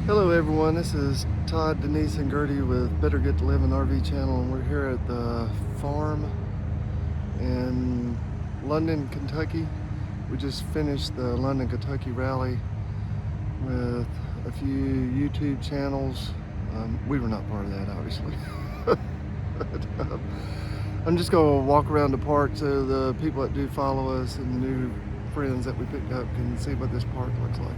Hello everyone, this is Todd, Denise, and Gertie with Better Get to Live in RV channel, and we're here at the farm in London, Kentucky. We just finished the London, Kentucky rally with a few YouTube channels. We were not part of that, obviously. But, I'm just going to walk around the park so the people that do follow us and the new friends that we picked up can see what this park looks like.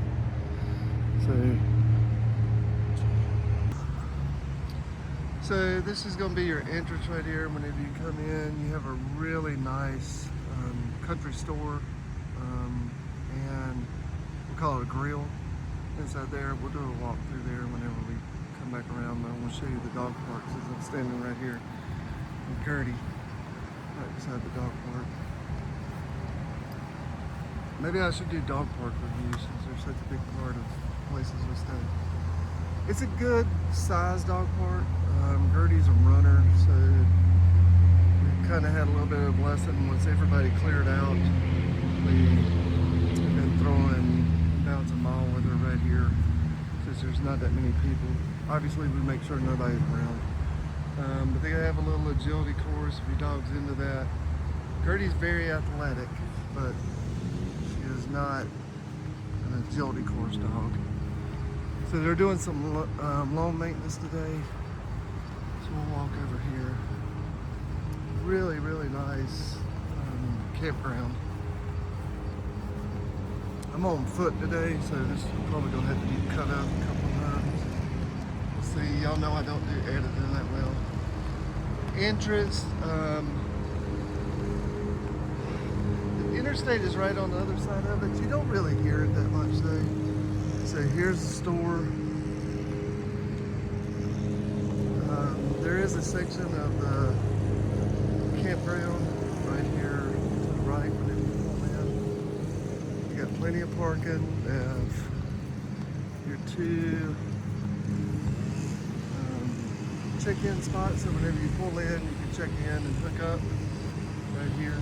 So this is going to be your entrance right here. Whenever you come in, you have a really nice country store, and we'll call it a grill inside there. We'll do a walk through there whenever we come back around. I want to show you the dog park since I'm standing right here with Gertie, right beside the dog park. Maybe I should do dog park reviews since they're such a big part of places we stay. It's a good sized dog park. Gertie's a runner, so we kind of had a little bit of a blessing. Once everybody cleared out, we've been throwing bouncing ball with her right here since there's not that many people. Obviously, we make sure nobody's around. But they have a little agility course if your dog's into that. Gertie's very athletic, but she is not an agility course dog. So they're doing some lawn maintenance today. So we'll walk over here. Really, really nice campground. I'm on foot today, so this is probably gonna have to be cut out a couple of times. We'll see. Y'all know I don't do editing that well. Entrance. The interstate is right on the other side of it. You don't really hear it that much though. So here's the store. There is a section of the campground right here to the right whenever you pull in. You got plenty of parking. They have your two check-in spots, so whenever you pull in, you can check in and hook up right here.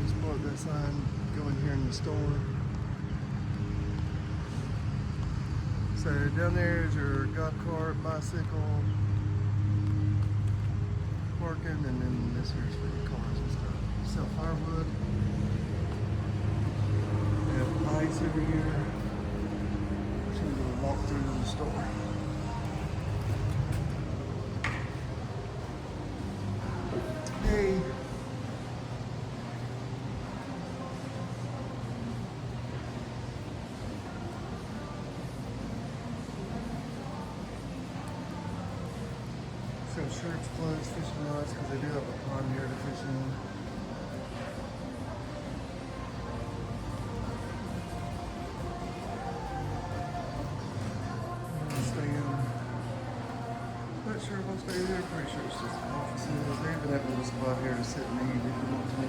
Just pull up that sign, go in here in the store. So down there is your golf cart, bicycle, parking, and then this here's for your cars and stuff. Sell firewood. We have ice over here. So we'll walk through the store. Hey. So shirts, clothes, fishing rods, because they do have a pond here to fish in. Not sure if I'll stay there. Pretty sure it's just offices. They even have a little spot here to sit and eat if you want to.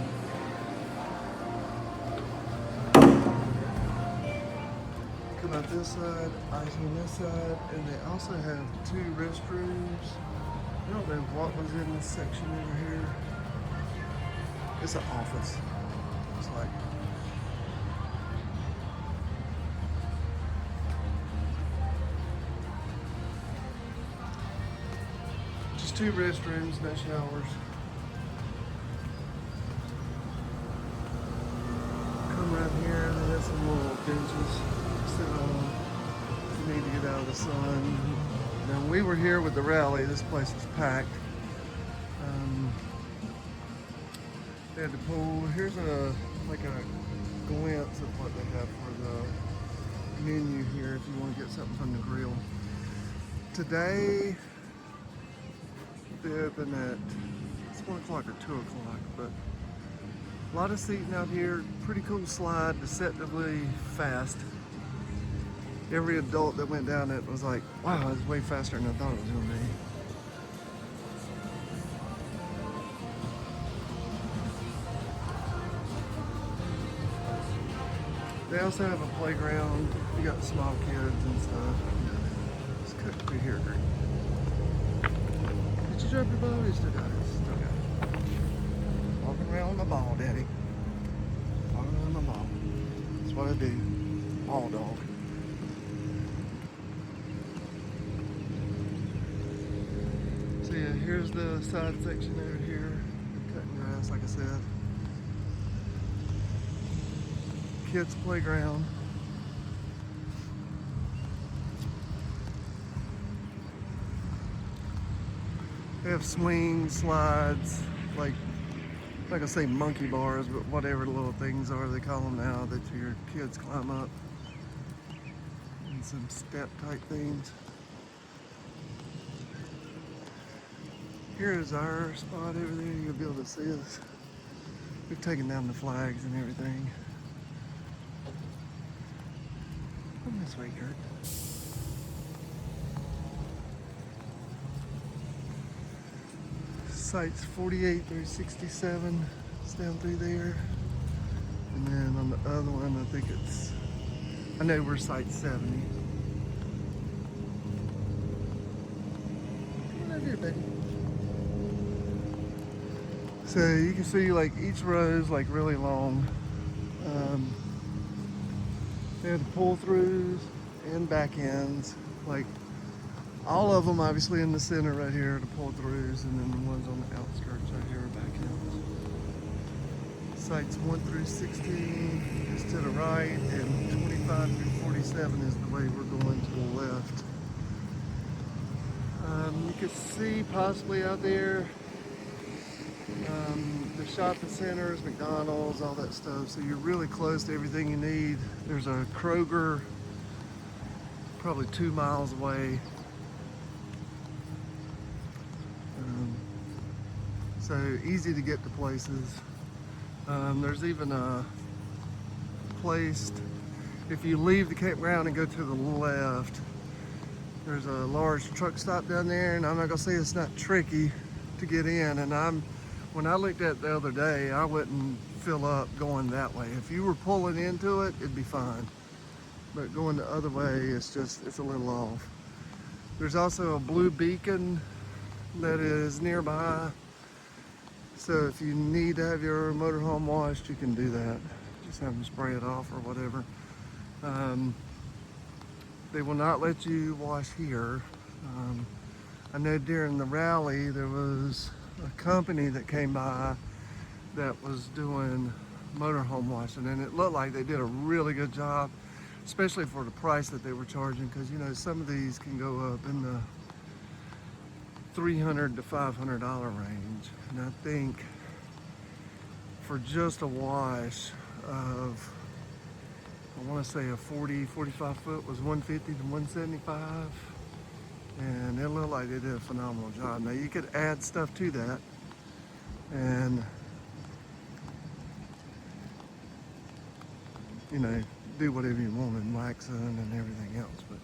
Come out this side, ice on this side, and they also have two restrooms. I don't know what was in this section over here. It's an office. It's like just two restrooms, no showers. Come right here, and they have some little benches to sit on if you need to get out of the sun. Now, when we were here with the rally, this place was packed. They had the pool. Here's like a glimpse of what they have for the menu here if you want to get something from the grill. Today, they open at it's 1 o'clock or 2 o'clock, but a lot of seating out here. Pretty cool slide, deceptively fast. Every adult that went down it was like, wow, it's way faster than I thought it was going to be. They also have a playground. You got small kids and stuff. It's cut through here, great. Did you drop your ball? You still got it. Still got it. Walking around with my ball, Daddy. Walking around with my ball. That's what I do. Ball dog. here's the side section over here. Cutting grass, like I said. Kids' playground. They have swings, slides, like I say monkey bars, but whatever the little things are they call them now that your kids climb up. And some step type things. Here's our spot over there. You'll be able to see us. We've taken down the flags and everything. Come this way, Gert. Sites 48 through 67. It's down through there. And then on the other one, I think it's, I know we're site 70. Come on over here, buddy. So you can see like each row is like really long. They have the pull-throughs and back ends. Like all of them obviously in the center right here are the pull-throughs, and then the ones on the outskirts right here are back ends. Sites 1 through 16 is to the right, and 25 through 47 is the way we're going to the left. You can see possibly out there the shopping centers, McDonald's, all that stuff. So you're really close to everything you need. There's a Kroger probably 2 miles away. So easy to get to places. There's even a place, if you leave the campground and go to the left, there's a large truck stop down there, and I'm not gonna say it's not tricky to get in. And when I looked at it the other day, I wouldn't fill up going that way. If you were pulling into it, it'd be fine. But going the other way, it's a little off. There's also a blue beacon that is nearby. So if you need to have your motorhome washed, you can do that. Just have them spray it off or whatever. They will not let you wash here. I know during the rally there was a company that came by that was doing motorhome washing, and it looked like they did a really good job, especially for the price that they were charging, because you know some of these can go up in the $300 to $500 range. And I think for just a wash of, I want to say a 45 foot was $150 to $175, and it looked like they did a phenomenal job. Now you could add stuff to that and, you know, do whatever you want in waxing and everything else, but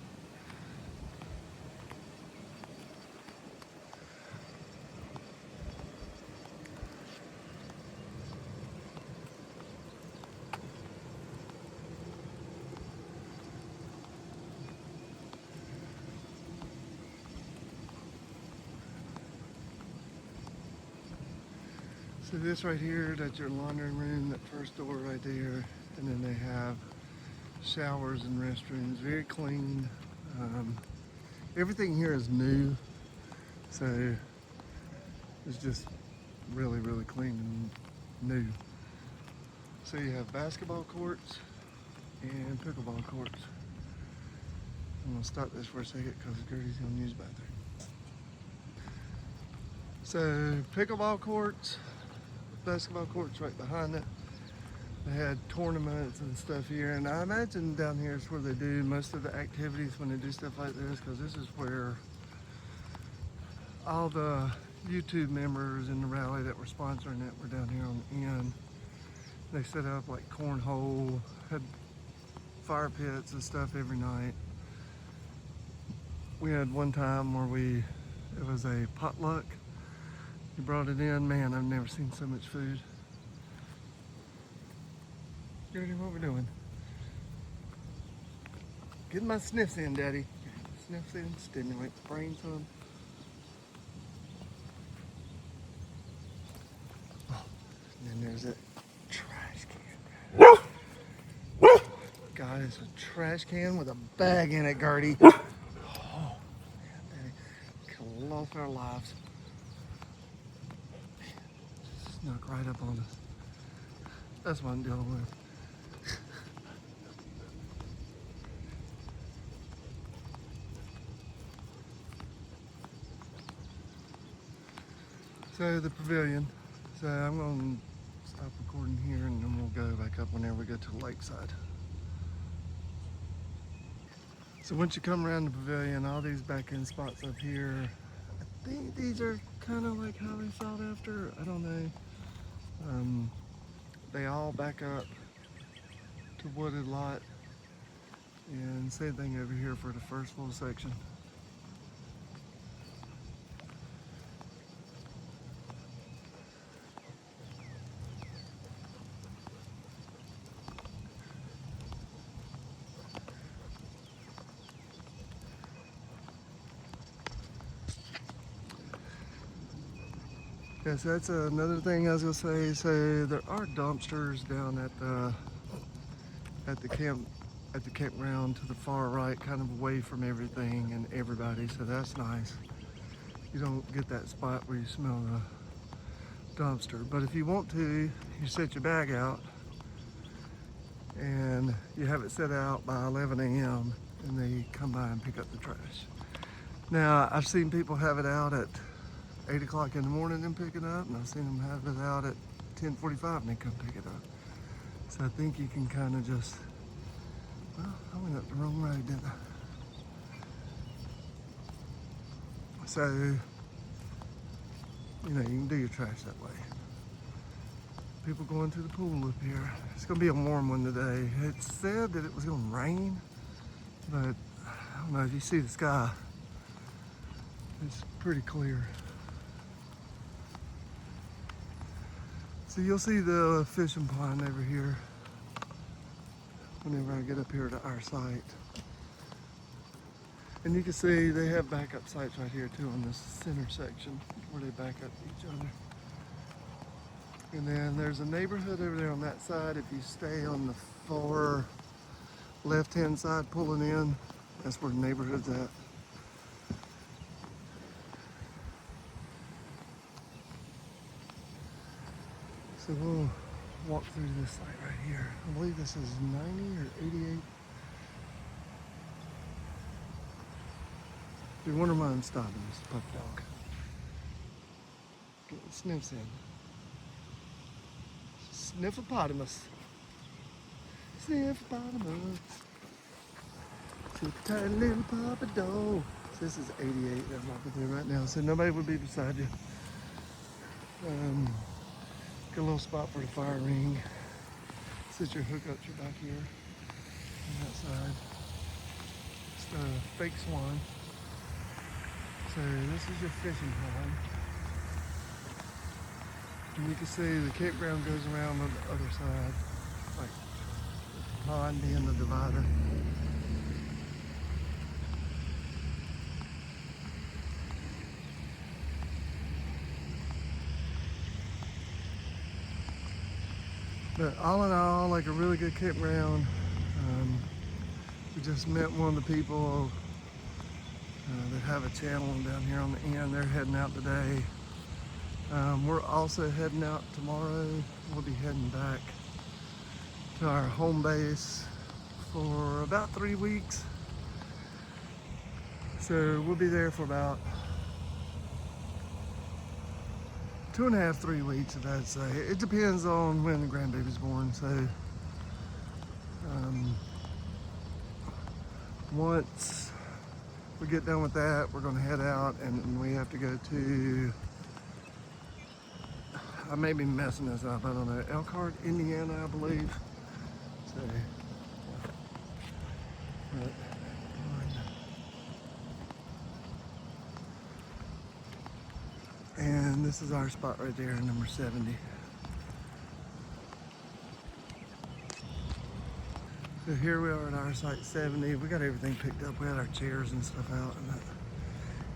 so this right here, that's your laundry room, that first door right there, and then they have showers and restrooms, very clean. Everything here is new, so it's just really, really clean and new. So you have basketball courts and pickleball courts. I'm gonna stop this for a second because Gertie's gonna use the bathroom. So pickleball courts, basketball courts right behind it. They had tournaments and stuff here, and I imagine down here is where they do most of the activities when they do stuff like this, because this is where all the YouTube members in the rally that were sponsoring it were down here on the end. They set up like cornhole, had fire pits and stuff every night. We had one time where it was a potluck. You brought it in, man, I've never seen so much food. Gertie, what we doing? Getting my sniffs in, Daddy. Sniffs in, stimulate the brain some. Oh, and then there's that trash can. God, it's a trash can with a bag in it, Gertie. Oh, man, Daddy. Could have lost our lives. Knock right up on us. That's what I'm dealing with. So the pavilion. So I'm going to stop recording here and then we'll go back up whenever we get to the lakeside. So once you come around the pavilion, all these back end spots up here, I think these are kind of like highly sought after. I don't know. They all back up to wooded lot. And same thing over here for the first full section. Yeah, so that's another thing I was gonna say. So there are dumpsters down at the campground to the far right, kind of away from everything and everybody. So that's nice. You don't get that spot where you smell the dumpster. But if you want to, you set your bag out and you have it set out by 11 a.m. and they come by and pick up the trash. Now I've seen people have it out at 8 o'clock in the morning and pick it up, and I've seen them have it out at 10:45 and they come pick it up. So I think you can kind of just, well, I went up the wrong road, didn't I? So, you know, you can do your trash that way. People going to the pool up here. It's gonna be a warm one today. It said that it was gonna rain, but I don't know if you see the sky, it's pretty clear. So you'll see the fishing pond over here whenever I get up here to our site. And you can see they have backup sites right here too on this center section where they back up to each other. And then there's a neighborhood over there on that side. If you stay on the far left-hand side pulling in, that's where the neighborhood's at. So we'll walk through this site right here. I believe this is 90 or 88. If you wonder why I'm stopping, this pup dog. Getting sniffs in. Sniffopotamus. Sniffopotamus. Super tiny little papa dog. So this is 88 that I'm walking through right now. So nobody would be beside you. Got a little spot for the fire ring. Set your hookups are back here on that side. It's the fake swan. So this is your fishing pond. And you can see the campground goes around on the other side, like the pond being the divider. But all in all, like a really good campground. We just met one of the people that have a channel down here on the end. They're heading out today. We're also heading out tomorrow. We'll be heading back to our home base for about 3 weeks. So we'll be there for about 2.5, 3 weeks, if I'd say. It depends on when the grandbaby's born. So once we get done with that, we're going to head out, and we have to go to, I may be messing this up, I don't know, Elkhart, Indiana, I believe. So, but, and this is our spot right there, number 70. So here we are at our site 70. We got everything picked up. We had our chairs and stuff out. And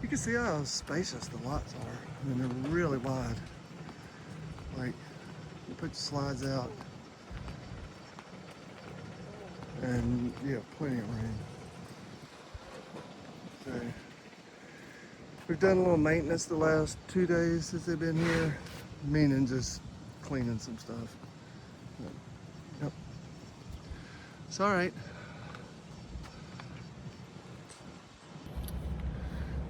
you can see how spacious the lots are. I mean, they're really wide. Like, you put your slides out and you have plenty of room. So, we've done a little maintenance the last 2 days since they've been here. Meaning just cleaning some stuff. Yep. It's all right.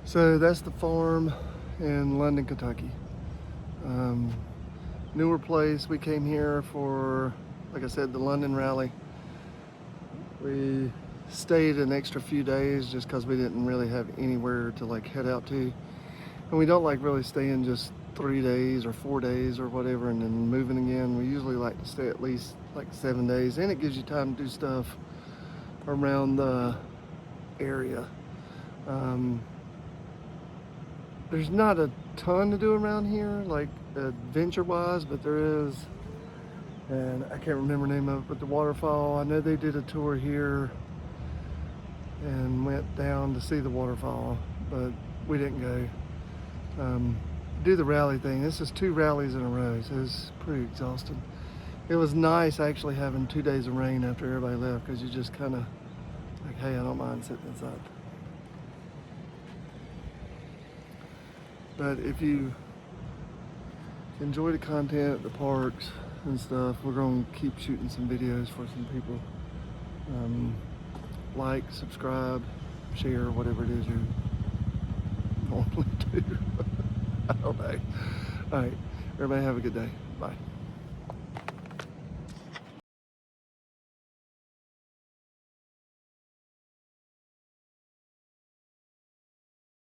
So that's the farm in London, Kentucky. Newer place. We came here for, like I said, the London Rally. We stayed an extra few days just because we didn't really have anywhere to like head out to. And we don't like really staying just 3 days or 4 days or whatever and then moving again. We usually like to stay at least like 7 days, and it gives you time to do stuff around the area. There's not a ton to do around here, like adventure-wise, but there is, and I can't remember the name of it, but the waterfall. I know they did a tour here and went down to see the waterfall, but we didn't go. Do the rally thing. This is 2 rallies in a row, so it's pretty exhausting. It was nice actually having 2 days of rain after everybody left, because you just kind of like, hey, I don't mind sitting inside. But if you enjoy the content at the parks and stuff, we're going to keep shooting some videos for some people. Like, subscribe, share, whatever it is you normally do. I don't know. All right, everybody have a good day. Bye.